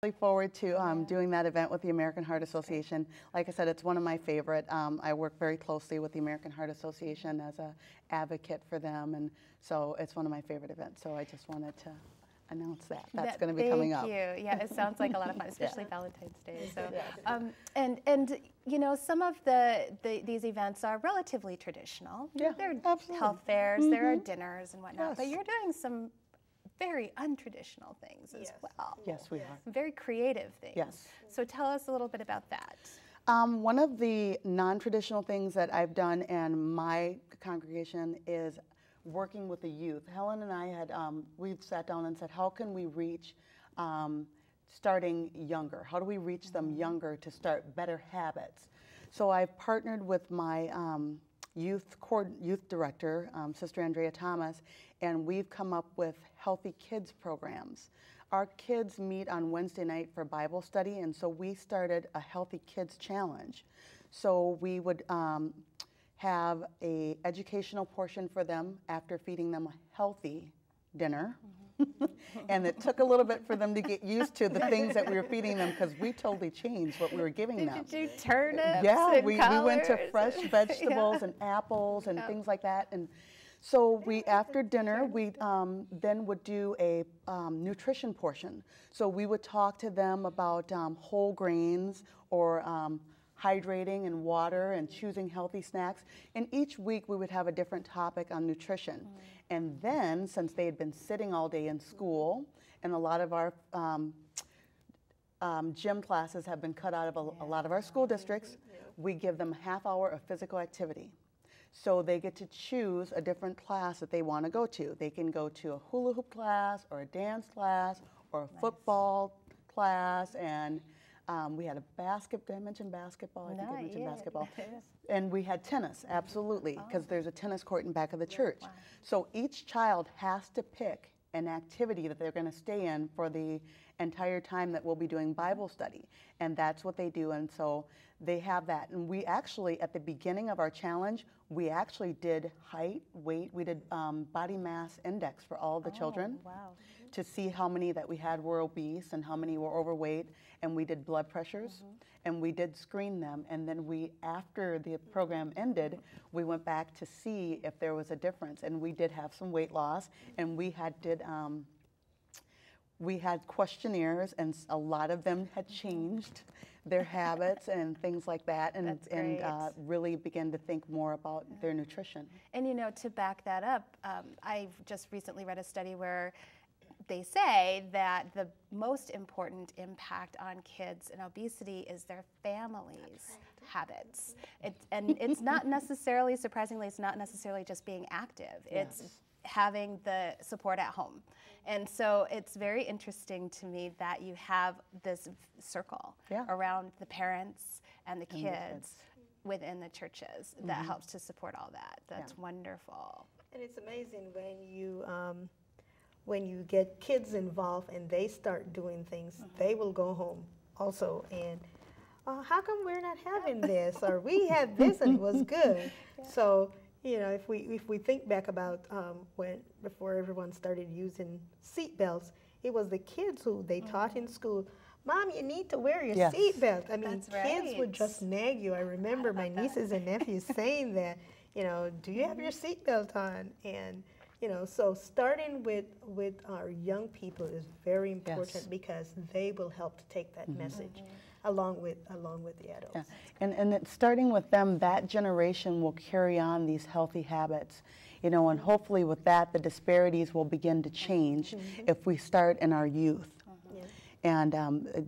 Look forward to doing that event with the American Heart Association. Like I said, it's one of my favorite. I work very closely with the American Heart Association as an advocate for them, and so it's one of my favorite events. So I just wanted to announce that. That's going to be coming up. Thank you. Yeah, it sounds like a lot of fun, especially Valentine's Day. So, Yes. and you know, some of these events are relatively traditional. Yeah, They're absolutely. health fairs, there are dinners and whatnot, Yes. but you're doing some very untraditional things as well. Yes, we are. Very creative things. Yes. So tell us a little bit about that. One of the non-traditional things that I've done in my congregation is working with the youth. Helen and I had, we've sat down and said, how can we reach starting younger? How do we reach them younger to start better habits? So I've partnered with my youth director, Sister Andrea Thomas, and we've come up with Healthy Kids programs. Our kids meet on Wednesday night for Bible study, and so we started a Healthy Kids Challenge. So we would have a educational portion for them after feeding them a healthy dinner. And it took a little bit for them to get used to the things that we were feeding them, because we totally changed what we were giving them. Did you do turnips? Yeah, and we went to collards? fresh vegetables and apples and things like that. And so we, after dinner, we then would do a nutrition portion. So we would talk to them about whole grains or hydrating and water and choosing healthy snacks. And each week we would have a different topic on nutrition. And then, since they had been sitting all day in school, and a lot of our gym classes have been cut out of a lot of our school districts, we give them a half hour of physical activity. So they get to choose a different class that they want to go to. They can go to a hula hoop class or a dance class or a football class, and we had a did I mention basketball? I think I mentioned basketball. And we had tennis, absolutely, because there's a tennis court in back of the church. Wow. So each child has to pick an activity that they're going to stay in for the entire time that we'll be doing Bible study. And that's what they do. And so they have that. And we actually, at the beginning of our challenge, we actually did height, weight, we did body mass index for all the children. Wow. To see how many that we had were obese and how many were overweight, and we did blood pressures, and we did screen them, and then we, after the program ended, we went back to see if there was a difference, and we did have some weight loss, and we had questionnaires, and a lot of them had changed their habits and things like that, and really began to think more about their nutrition. And you know, to back that up, I've just recently read a study where they say that the most important impact on kids and obesity is their families' habits. And it's not necessarily, surprisingly, it's not necessarily just being active. It's having the support at home. And so it's very interesting to me that you have this circle around the parents and the kids within the churches that helps to support all that. That's wonderful. And it's amazing when you get kids involved and they start doing things, they will go home also and how come we're not having this, or we had this and it was good. So you know, if we think back about before everyone started using seat belts, it was the kids who they taught in school, Mom, you need to wear your seat belt. I mean, kids would just nag you. I remember my nieces and nephews saying that, you know, do you have your seat belt on? And you know, so starting with our young people is very important because they will help to take that message along with the adults. Yeah. And it's starting with them, that generation will carry on these healthy habits, you know, and hopefully with that the disparities will begin to change if we start in our youth. And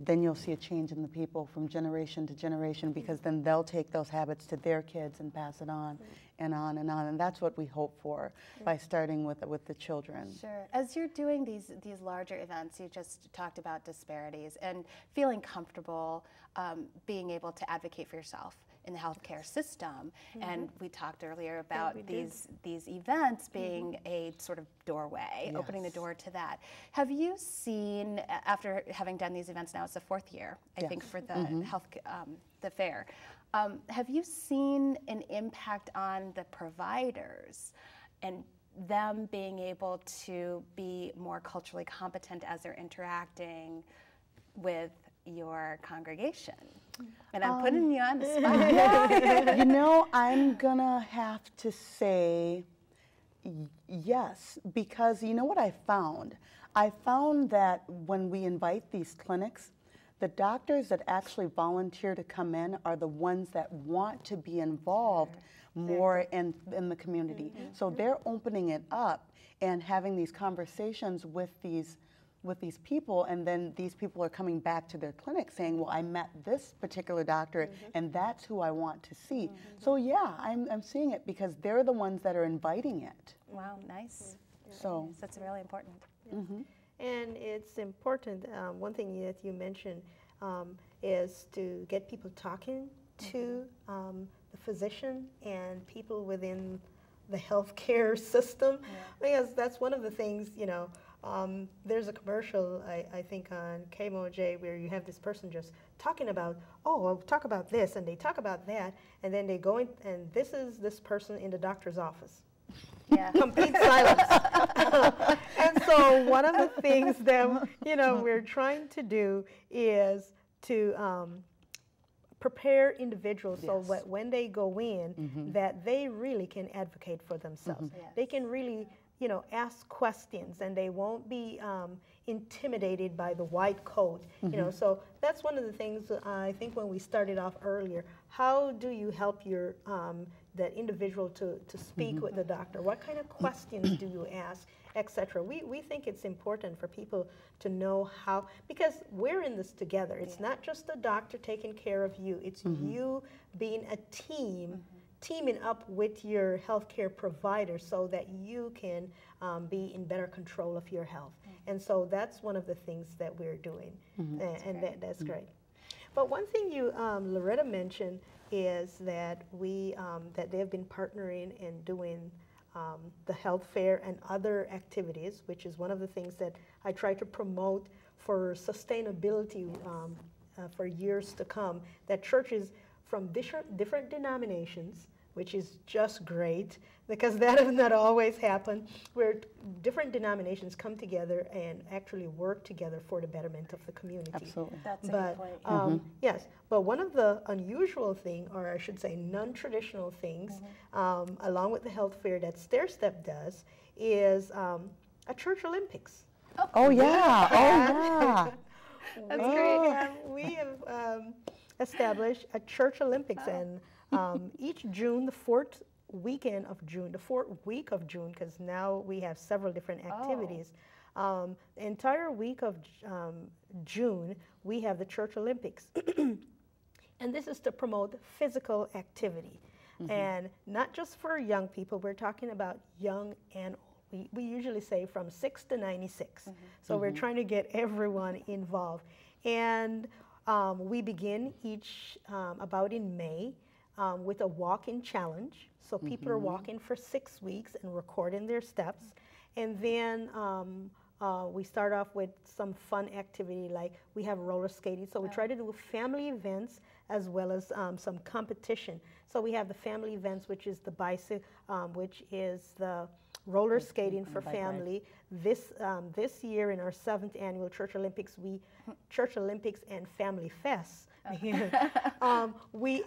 then you'll see a change in the people from generation to generation, because then they'll take those habits to their kids and pass it on and on and on. And that's what we hope for by starting with the children. Sure. As you're doing these larger events, you just talked about disparities and feeling comfortable being able to advocate for yourself in the healthcare system. And we talked earlier about these events being a sort of doorway, opening the door to that. Have you seen, after having done these events now, it's the 4th year, I think, for the the fair, have you seen an impact on the providers and them being able to be more culturally competent as they're interacting with your congregation? And I'm putting you on the spot. Yeah, you know, I'm gonna have to say yes, because you know what I found? I found that when we invite these clinics, the doctors that actually volunteer to come in are the ones that want to be involved more in the community. So they're opening it up and having these conversations with these people, and then these people are coming back to their clinic saying, well, I met this particular doctor and that's who I want to see. So yeah, I'm seeing it because they're the ones that are inviting it. Wow, nice. So That's really important. And it's important, one thing that you mentioned is to get people talking to the physician and people within the healthcare system, because that's one of the things, you know, there's a commercial, I think on KMOJ, where you have this person just talking about, oh, I'll talk about this, and they talk about that, and then they go in, and this is this person in the doctor's office. Yeah. Complete silence. And so one of the things that, you know, we're trying to do is to prepare individuals so that when they go in, that they really can advocate for themselves. They can really, you know, ask questions, and they won't be intimidated by the white coat. You know, so that's one of the things I think when we started off earlier. How do you help your that individual to speak with the doctor? What kind of questions do you ask, etc. We think it's important for people to know how, because we're in this together. It's not just the doctor taking care of you. It's you being a team, teaming up with your healthcare provider so that you can be in better control of your health. And so that's one of the things that we're doing, and that's great. But one thing you, Loretta mentioned, is that that they've been partnering and doing the health fair and other activities, which is one of the things that I try to promote for sustainability for years to come, that churches from different denominations, which is just great, because that has not always happened, where different denominations come together and actually work together for the betterment of the community. absolutely. That's a good point. Yes, but one of the unusual things, or I should say non-traditional things, along with the health fair that Stairstep does, is a church Olympics. Oh yeah, oh yeah. That's great. We have established a church Olympics, and each June, the fourth week of June, because now we have several different activities. The entire week of June, we have the church Olympics. And this is to promote physical activity. And not just for young people, we're talking about young and old. We usually say from 6 to 96. So we're trying to get everyone involved. And we begin each about in May with a walk-in challenge. So people are walking for 6 weeks and recording their steps. And then we start off with some fun activity, like we have roller skating. So we try to do family events as well as some competition. So we have the family events, which is the which is the roller skating for family. This year in our 7th annual Church Olympics, Church Olympics and Family Fest. We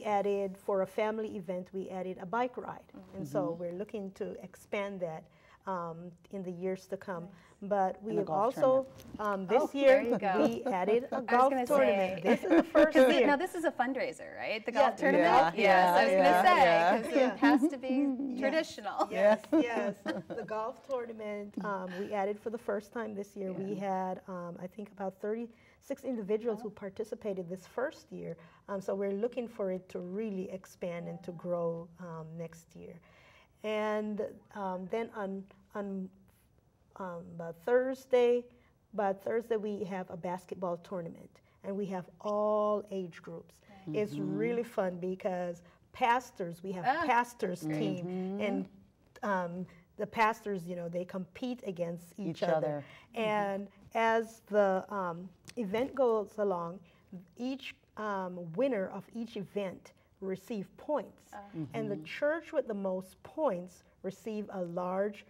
added for a family event, we added a bike ride. And so we're looking to expand that in the years to come. But we have also, this year, we added a golf tournament. This is the first year. Now, this is a fundraiser, right? The golf tournament? Yeah, Yes, I was going to say, yeah. because it has to be traditional. Yes, yes. The golf tournament, we added for the first time this year. We had, I think, about 36 individuals who participated this first year. So we're looking for it to really expand and to grow next year. And then on Thursday we have a basketball tournament, and we have all age groups. It's really fun because pastors, we have pastors team, and the pastors, you know, they compete against each other. And as the event goes along, each winner of each event receive points, and the church with the most points receive a large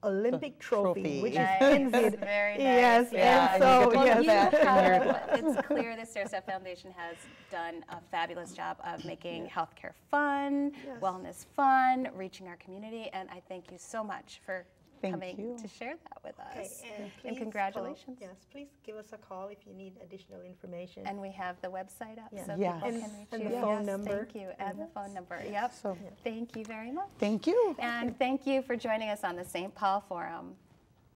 Olympic trophy, which Nice. is envied. Very nice. Yes, Yeah. and so Well, yes. you have, it's clear the Stairstep Foundation has done a fabulous job of making healthcare fun, Yes. wellness fun, reaching our community, and I thank you so much for Thank coming you. to share that with us. Okay, and please congratulations. Yes, please give us a call if you need additional information. And we have the website up, Yeah. so Yes. people And- can reach and you. the phone Yes, number. Thank you, and the phone number. Yep. So Thank you very much. thank you. And thank you for joining us on the St. Paul Forum.